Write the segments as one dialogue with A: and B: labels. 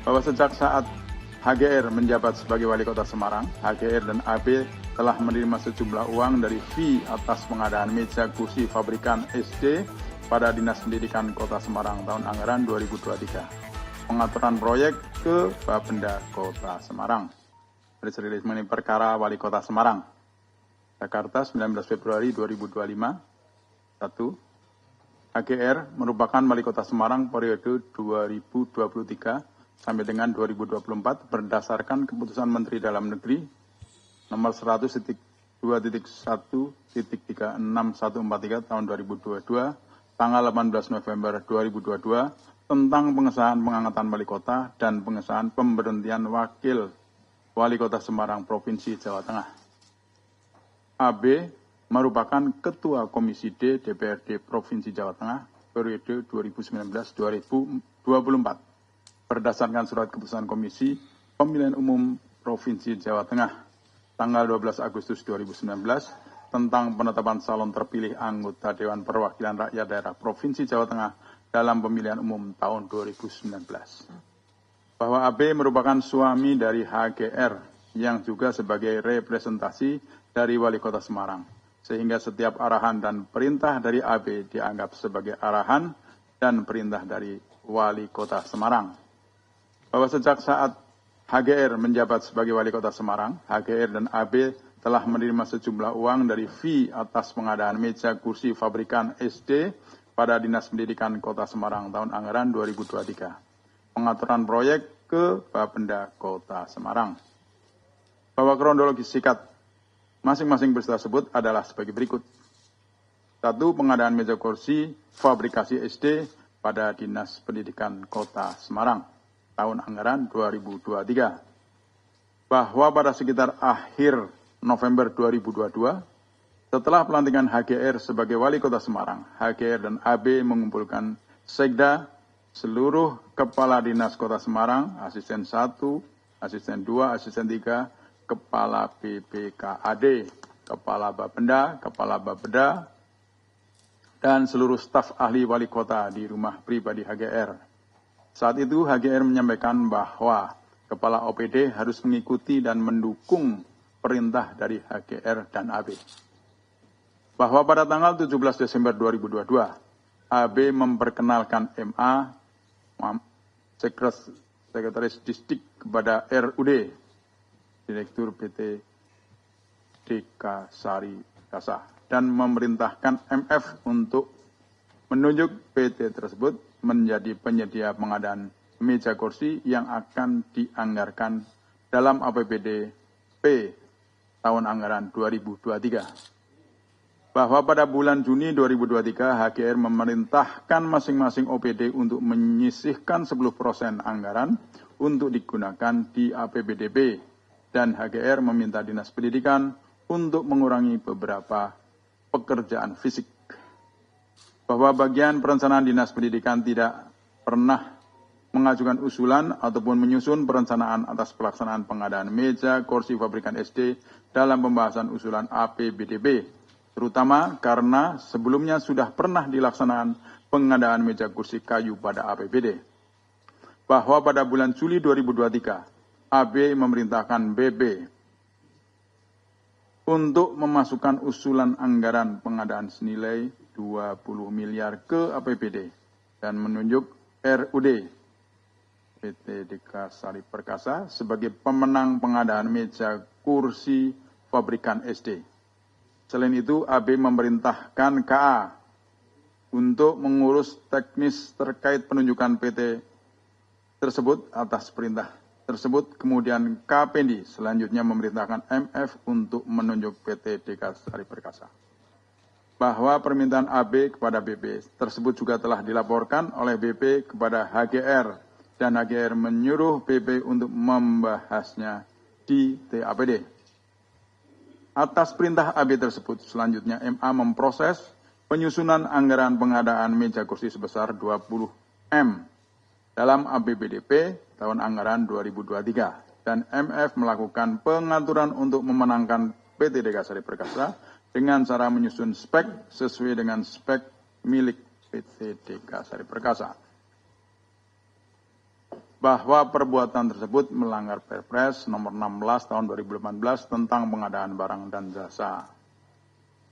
A: bahwa sejak saat HGR menjabat sebagai Wali Kota Semarang, HGR dan AB telah menerima sejumlah uang dari fee atas pengadaan meja kursi pabrikan SD pada Dinas Pendidikan Kota Semarang tahun anggaran 2023. Pengaturan proyek ke Bapenda Kota Semarang. Rilis mengenai perkara Wali Kota Semarang. Jakarta, 19 Februari 2025. 1. HGR merupakan Wali Kota Semarang periode 2023 sampai dengan 2024 berdasarkan keputusan Menteri Dalam Negeri nomor 100.2.1.36143 tahun 2022 tanggal 18 November 2022 tentang pengesahan pengangkatan wali kota dan pengesahan pemberhentian wakil Wali Kota Semarang Provinsi Jawa Tengah. AB merupakan Ketua Komisi D DPRD Provinsi Jawa Tengah periode 2019-2024 berdasarkan surat keputusan Komisi Pemilihan Umum Provinsi Jawa Tengah tanggal 12 Agustus 2019 tentang penetapan calon terpilih anggota Dewan Perwakilan Rakyat Daerah Provinsi Jawa Tengah dalam pemilihan umum tahun 2019. Bahwa AB merupakan suami dari HGR yang juga sebagai representasi dari Wali Kota Semarang, sehingga setiap arahan dan perintah dari AB dianggap sebagai arahan dan perintah dari Wali Kota Semarang. Bahwa sejak saat HGR menjabat sebagai Wali Kota Semarang, HGR dan AB telah menerima sejumlah uang dari fee atas pengadaan meja kursi pabrikan SD pada Dinas Pendidikan Kota Semarang tahun anggaran 2023. Pengaturan proyek ke Bapenda Kota Semarang. Bahwa kronologi sikat masing-masing peristiwa tersebut adalah sebagai berikut. 1. Pengadaan meja kursi fabrikasi SD pada Dinas Pendidikan Kota Semarang tahun anggaran 2023. Bahwa pada sekitar akhir November 2022, setelah pelantikan HGR sebagai Wali Kota Semarang, HGR dan AB mengumpulkan sekda seluruh Kepala Dinas Kota Semarang, Asisten 1, Asisten 2, Asisten 3, Kepala BPKAD, Kepala Bapenda, Kepala Bapeda, dan seluruh staf ahli Wali Kota di rumah pribadi HGR. Saat itu HGR menyampaikan bahwa Kepala OPD harus mengikuti dan mendukung perintah dari HGR dan AB. Bahwa pada tanggal 17 Desember 2022, AB memperkenalkan MA, Sekretaris Distrik kepada RUD, Direktur PT Dekasari Perkasa, dan memerintahkan MF untuk menunjuk PT tersebut menjadi penyedia pengadaan meja kursi yang akan dianggarkan dalam APBD P tahun anggaran 2023. Bahwa pada bulan Juni 2023 HGR memerintahkan masing-masing OPD untuk menyisihkan 10% anggaran untuk digunakan di APBDP dan HGR meminta Dinas Pendidikan untuk mengurangi beberapa pekerjaan fisik. Bahwa bagian perencanaan Dinas Pendidikan tidak pernah mengajukan usulan ataupun menyusun perencanaan atas pelaksanaan pengadaan meja kursi pabrikan SD dalam pembahasan usulan APBDP, terutama karena sebelumnya sudah pernah dilaksanakan pengadaan meja kursi kayu pada APBD. Bahwa pada bulan Juli 2023, AB memerintahkan BB untuk memasukkan usulan anggaran pengadaan senilai 20 miliar ke APBD dan menunjuk RUD PT Dekasari Perkasa sebagai pemenang pengadaan meja kursi pabrikan SD. Selain itu, AB memerintahkan KA untuk mengurus teknis terkait penunjukan PT tersebut atas perintah tersebut. Kemudian KPD selanjutnya memerintahkan MF untuk menunjuk PT Dekasari Perkasa. Bahwa permintaan AB kepada BP tersebut juga telah dilaporkan oleh BP kepada HGR dan HGR menyuruh BP untuk membahasnya di TAPD. Atas perintah AB tersebut, selanjutnya MA memproses penyusunan anggaran pengadaan meja kursi sebesar 20 M dalam APBDP tahun anggaran 2023 dan MF melakukan pengaturan untuk memenangkan PT Dekasari Perkasa dengan cara menyusun spek sesuai dengan spek milik PT Dekasari Perkasa. bahwa perbuatan tersebut melanggar Perpres nomor 16 tahun 2018 tentang pengadaan barang dan jasa.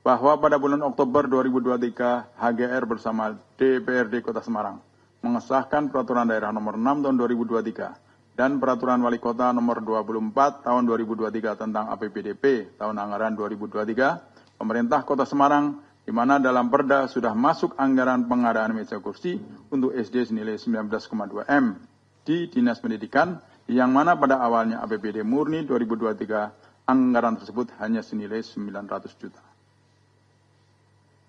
A: Bahwa pada bulan Oktober 2023, HGR bersama DPRD Kota Semarang mengesahkan Peraturan Daerah nomor 6 tahun 2023 dan Peraturan Wali Kota nomor 24 tahun 2023 tentang APBDP tahun anggaran 2023, pemerintah Kota Semarang, di mana dalam Perda sudah masuk anggaran pengadaan meja kursi untuk SD senilai 19,2 M di Dinas Pendidikan, yang mana pada awalnya APBD murni 2023 anggaran tersebut hanya senilai 900 juta.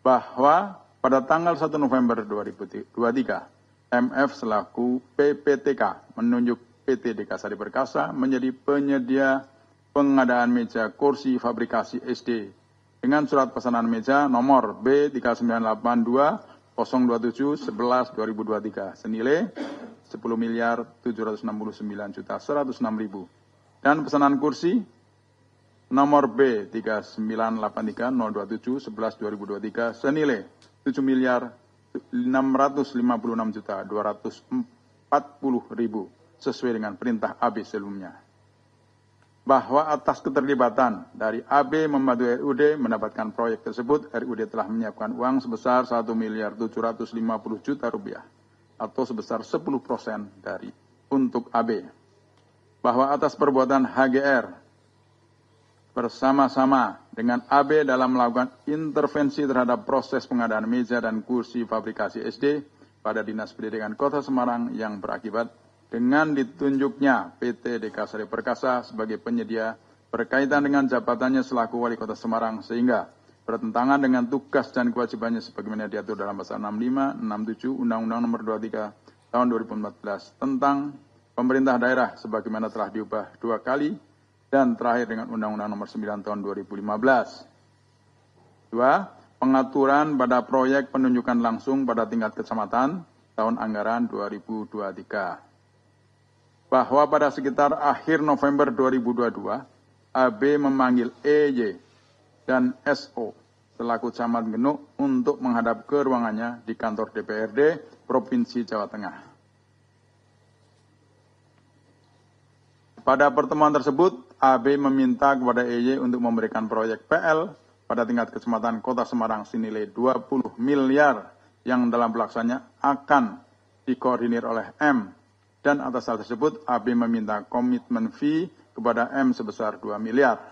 A: Bahwa pada tanggal 1 November 2023, MF selaku PPTK menunjuk PT Dekasari Perkasa menjadi penyedia pengadaan meja kursi fabrikasi SD dengan surat pesanan meja nomor B398202711-2023 senilai 10.769.106.000 dan pesanan kursi nomor B398302711-2023 senilai 7.656.240.000 sesuai dengan perintah AB sebelumnya. Bahwa atas keterlibatan dari AB membantu RUD mendapatkan proyek tersebut, RUD telah menyiapkan uang sebesar 1.750.000.000 rupiah atau sebesar 10% dari untuk AB. Bahwa atas perbuatan HGR bersama-sama dengan AB dalam melakukan intervensi terhadap proses pengadaan meja dan kursi fabrikasi SD pada Dinas Pendidikan Kota Semarang yang berakibat dengan ditunjuknya PT Dekasari Perkasa sebagai penyedia berkaitan dengan jabatannya selaku Wali Kota Semarang sehingga bertentangan dengan tugas dan kewajibannya sebagaimana diatur dalam pasal 65, 67 Undang-Undang Nomor 23 Tahun 2014 tentang pemerintah daerah sebagaimana telah diubah 2 kali dan terakhir dengan Undang-Undang Nomor 9 Tahun 2015. 2. Pengaturan pada proyek penunjukan langsung pada tingkat kecamatan tahun anggaran 2023. Bahwa pada sekitar akhir November 2022, AB memanggil EY dan SO selaku Camat Genuk untuk menghadap ke ruangannya di kantor DPRD Provinsi Jawa Tengah. Pada pertemuan tersebut, AB meminta kepada EY untuk memberikan proyek PL pada tingkat kecamatan Kota Semarang senilai 20 miliar yang dalam pelaksananya akan dikoordinir oleh M. Dan atas hal tersebut, AB meminta komitmen fee kepada M sebesar 2 miliar.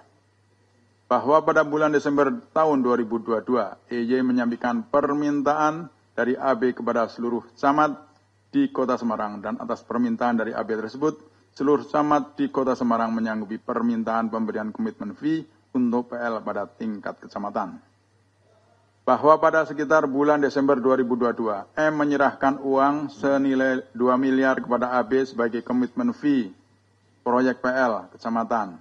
A: Bahwa pada bulan Desember tahun 2022, EY menyampaikan permintaan dari AB kepada seluruh camat di Kota Semarang dan atas permintaan dari AB tersebut, seluruh camat di Kota Semarang menyanggupi permintaan pemberian komitmen fee untuk PL pada tingkat kecamatan. Bahwa pada sekitar bulan Desember 2022, M menyerahkan uang senilai 2 miliar kepada AB sebagai komitmen fee proyek PL kecamatan.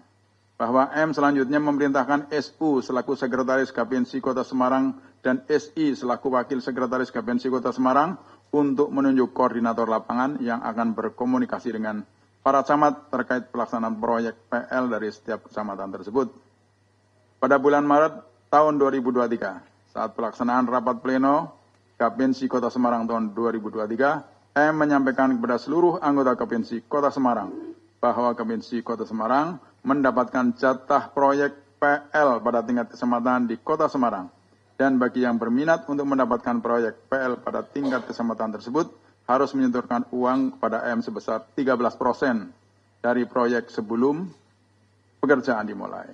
A: Bahwa M selanjutnya memerintahkan SU selaku Sekretaris Kapinsi Kota Semarang dan SI selaku Wakil Sekretaris Kapinsi Kota Semarang untuk menunjuk koordinator lapangan yang akan berkomunikasi dengan para camat terkait pelaksanaan proyek PL dari setiap kecamatan tersebut. Pada bulan Maret tahun 2023, saat pelaksanaan rapat pleno Kapinsi Kota Semarang tahun 2023, M menyampaikan kepada seluruh anggota Kapinsi Kota Semarang bahwa Kapinsi Kota Semarang mendapatkan jatah proyek PL pada tingkat kecamatan di Kota Semarang. Dan bagi yang berminat untuk mendapatkan proyek PL pada tingkat kecamatan tersebut, harus menyetorkan uang kepada M sebesar 13% dari proyek sebelum pekerjaan dimulai.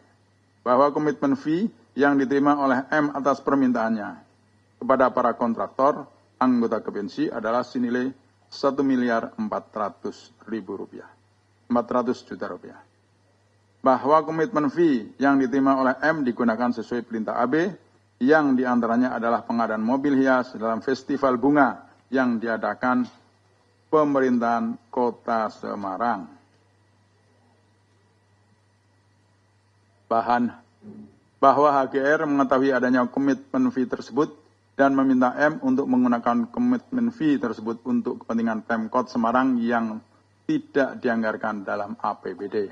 A: Bahwa komitmen fee yang diterima oleh M atas permintaannya kepada para kontraktor anggota Kapinsi adalah senilai 1.400.000 rupiah, 400 juta rupiah. Bahwa komitmen fee yang diterima oleh M digunakan sesuai perintah AB, yang diantaranya adalah pengadaan mobil hias dalam festival bunga yang diadakan pemerintahan Kota Semarang. Bahwa HGR mengetahui adanya komitmen fee tersebut dan meminta M untuk menggunakan komitmen fee tersebut untuk kepentingan Pemkot Semarang yang tidak dianggarkan dalam APBD.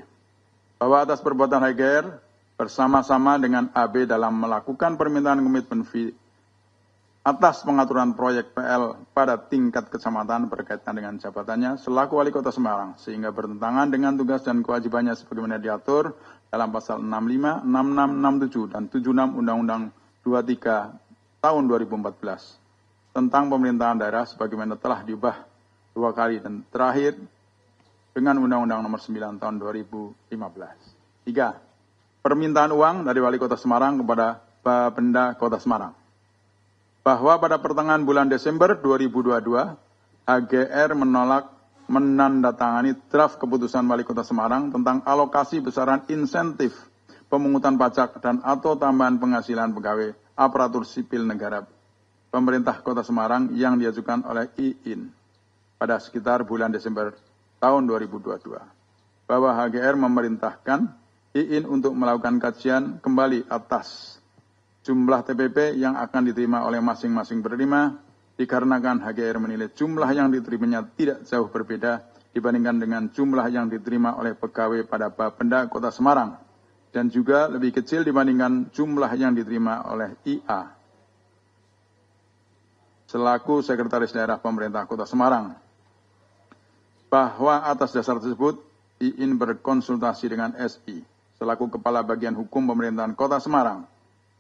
A: Bahwa atas perbuatan HGR bersama-sama dengan AB dalam melakukan permintaan komitmen fee atas pengaturan proyek PL pada tingkat kecamatan berkaitan dengan jabatannya selaku Wali Kota Semarang, sehingga bertentangan dengan tugas dan kewajibannya sebagaimana diatur dalam pasal 65, 66, 67, dan 76 Undang-Undang 23 tahun 2014 tentang pemerintahan daerah sebagaimana telah diubah 2 kali dan terakhir dengan Undang-Undang Nomor 9 tahun 2015. 3. Permintaan uang dari Wali Kota Semarang kepada Bapenda Kota Semarang. Bahwa pada pertengahan bulan Desember 2022, HGR menolak menandatangani draft keputusan Wali Kota Semarang tentang alokasi besaran insentif pemungutan pajak dan atau tambahan penghasilan pegawai aparatur sipil negara pemerintah Kota Semarang yang diajukan oleh IIN pada sekitar bulan Desember tahun 2022. Bahwa HGR memerintahkan IIN untuk melakukan kajian kembali atas jumlah TPP yang akan diterima oleh masing-masing penerima, dikarenakan HGR menilai jumlah yang diterimanya tidak jauh berbeda dibandingkan dengan jumlah yang diterima oleh pegawai pada Bapenda Kota Semarang, dan juga lebih kecil dibandingkan jumlah yang diterima oleh IA selaku Sekretaris Daerah Pemerintah Kota Semarang. Bahwa atas dasar tersebut, IIN berkonsultasi dengan SI selaku Kepala Bagian Hukum Pemerintahan Kota Semarang,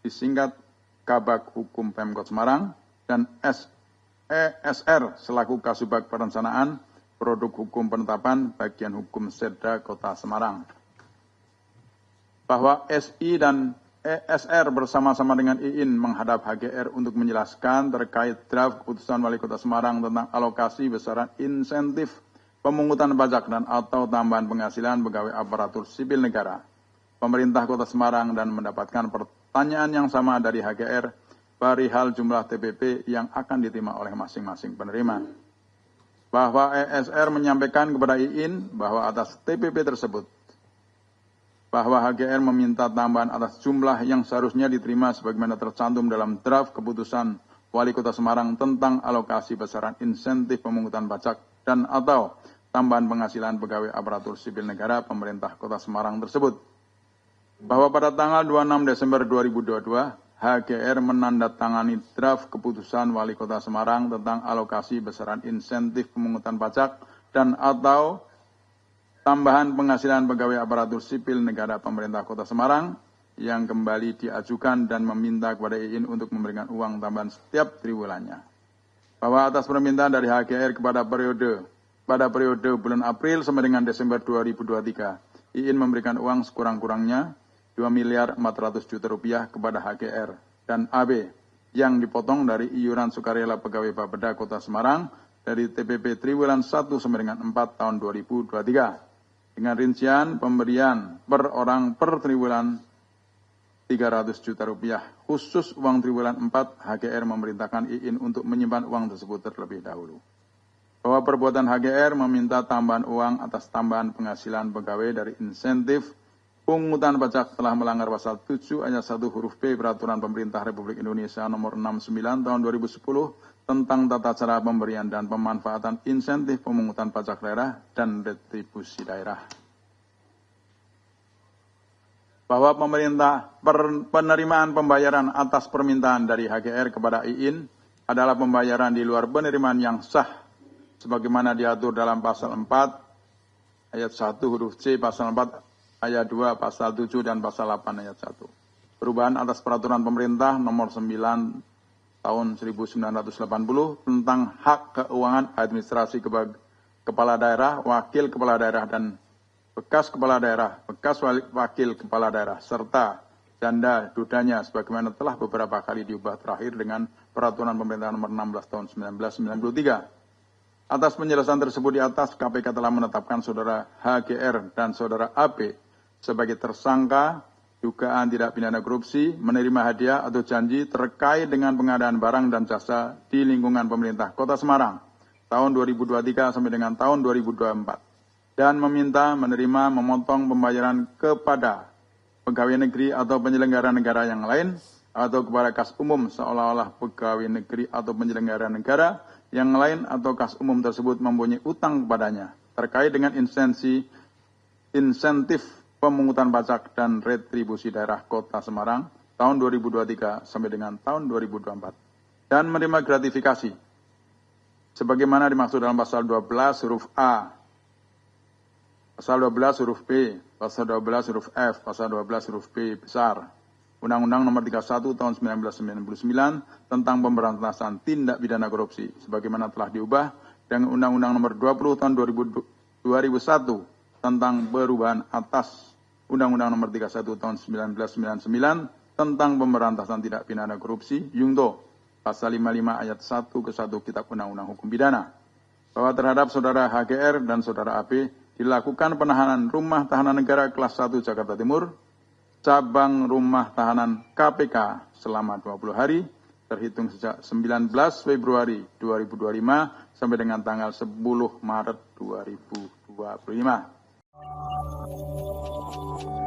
A: disingkat Kabag Hukum Pemkot Semarang, dan ESR selaku Kasubag Perencanaan Produk Hukum Penetapan Bagian Hukum Sedda Kota Semarang. Bahwa SI dan ESR bersama-sama dengan IIN menghadap HGR untuk menjelaskan terkait draft keputusan Wali Kota Semarang tentang alokasi besaran insentif pemungutan pajak dan atau tambahan penghasilan pegawai aparatur sipil negara pemerintah Kota Semarang, dan mendapatkan pertanyaan yang sama dari HGR perihal jumlah TPP yang akan diterima oleh masing-masing penerima. Bahwa ESR menyampaikan kepada IIN bahwa atas TPP tersebut, bahwa HGR meminta tambahan atas jumlah yang seharusnya diterima sebagaimana tercantum dalam draft keputusan Wali Kota Semarang tentang alokasi besaran insentif pemungutan pajak dan atau tambahan penghasilan pegawai aparatur sipil negara pemerintah Kota Semarang tersebut. Bahwa pada tanggal 26 Desember 2022, HGR menandatangani draft keputusan Wali Kota Semarang tentang alokasi besaran insentif pemungutan pajak dan atau tambahan penghasilan pegawai aparatur sipil negara pemerintah Kota Semarang yang kembali diajukan dan meminta kepada IIN untuk memberikan uang tambahan setiap triwulannya. Bahwa atas permintaan dari HGR pada periode bulan April sampai dengan Desember 2023, IIN memberikan uang sekurang-kurangnya Rp2.400.000.000 kepada HGR dan AB yang dipotong dari iuran sukarela pegawai Bapeda Kota Semarang dari TPP triwulan 1 sampai dengan 4 tahun 2023. Dengan rincian pemberian per orang per triwulan Rp300 juta. Khusus uang triwulan 4, HGR memerintahkan IIN untuk menyimpan uang tersebut terlebih dahulu. Bahwa perbuatan HGR meminta tambahan uang atas tambahan penghasilan pegawai dari insentif pungutan pajak telah melanggar pasal 7 ayat 1 huruf B Peraturan Pemerintah Republik Indonesia Nomor 69 Tahun 2010 tentang tata cara pemberian dan pemanfaatan insentif pemungutan pajak daerah dan retribusi daerah. Bahwa penerimaan pembayaran atas permintaan dari HGR kepada IIN adalah pembayaran di luar penerimaan yang sah sebagaimana diatur dalam pasal 4 ayat 1 huruf C, pasal 4 ayat 2, pasal 7, dan pasal 8 ayat 1. Perubahan atas peraturan pemerintah nomor 9 tahun 1980 tentang hak keuangan administrasi kepala daerah, wakil kepala daerah, dan bekas kepala daerah, bekas wakil kepala daerah, serta janda dudanya sebagaimana telah beberapa kali diubah terakhir dengan peraturan pemerintah nomor 16 tahun 1993. Atas penjelasan tersebut di atas, KPK telah menetapkan saudara HGR dan saudara AP sebagai tersangka dugaan tidak pidana korupsi, menerima hadiah atau janji terkait dengan pengadaan barang dan jasa di lingkungan pemerintah Kota Semarang tahun 2023 sampai dengan tahun 2024 dan meminta menerima memotong pembayaran kepada pegawai negeri atau penyelenggara negara yang lain atau kepada kas umum seolah-olah pegawai negeri atau penyelenggara negara yang lain atau kas umum tersebut mempunyai utang kepadanya terkait dengan insentif pemungutan pajak dan retribusi daerah Kota Semarang tahun 2023 sampai dengan tahun 2024 dan menerima gratifikasi sebagaimana dimaksud dalam pasal 12 huruf A, pasal 12 huruf B, pasal 12 huruf F, pasal 12 huruf B besar Undang-Undang Nomor 31 Tahun 1999 tentang pemberantasan tindak pidana korupsi sebagaimana telah diubah dengan Undang-Undang Nomor 20 Tahun 2001 tentang perubahan atas Undang-Undang Nomor 31 Tahun 1999 tentang pemberantasan tindak pidana korupsi Yungto Pasal 55 ayat 1 ke 1 Kitab Undang-Undang Hukum Pidana, bahwa terhadap saudara HGR dan saudara AP dilakukan penahanan rumah tahanan negara kelas 1 Jakarta Timur, cabang rumah tahanan KPK selama 20 hari, terhitung sejak 19 Februari 2025 sampai dengan tanggal 10 Maret 2025.